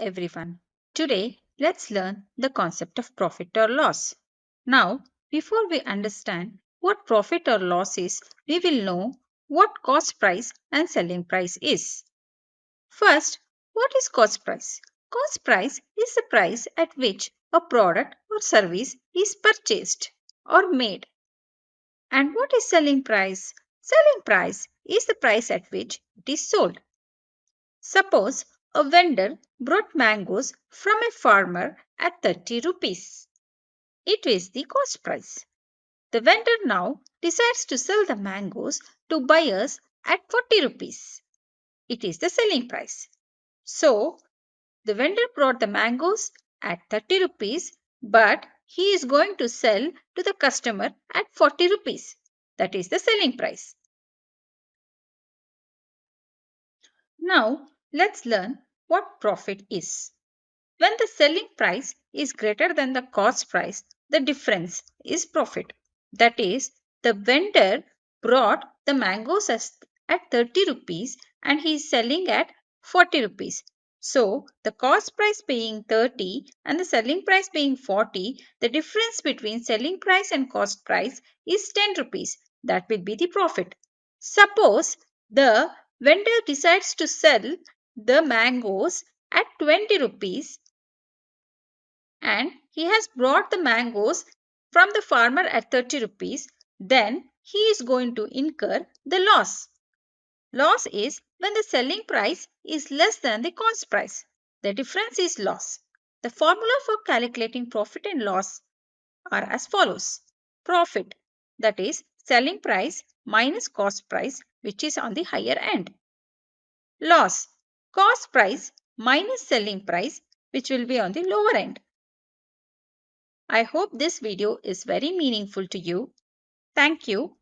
Everyone. Today, let's learn the concept of profit or loss. Now, before we understand what profit or loss is, we will know what cost price and selling price is. First, what is cost price? Cost price is the price at which a product or service is purchased or made. And what is selling price? Selling price is the price at which it is sold. Suppose a vendor brought mangoes from a farmer at 30 rupees. It is the cost price. The vendor now decides to sell the mangoes to buyers at 40 rupees. It is the selling price. So, the vendor brought the mangoes at 30 rupees, but he is going to sell to the customer at 40 rupees. That is the selling price. Now, let's learn what profit is. When the selling price is greater than the cost price, the difference is profit. That is, the vendor brought the mangoes at 30 rupees and he is selling at 40 rupees. So, the cost price being 30 and the selling price being 40, the difference between selling price and cost price is 10 rupees. That will be the profit. Suppose the vendor decides to sell the mangoes at 20 rupees and he has brought the mangoes from the farmer at 30 rupees, then he is going to incur the loss. Loss is when the selling price is less than the cost price. The difference is loss. The formula for calculating profit and loss are as follows. Profit, that is selling price minus cost price, which is on the higher end. Loss, cost price minus selling price, which will be on the lower end. I hope this video is very meaningful to you. Thank you.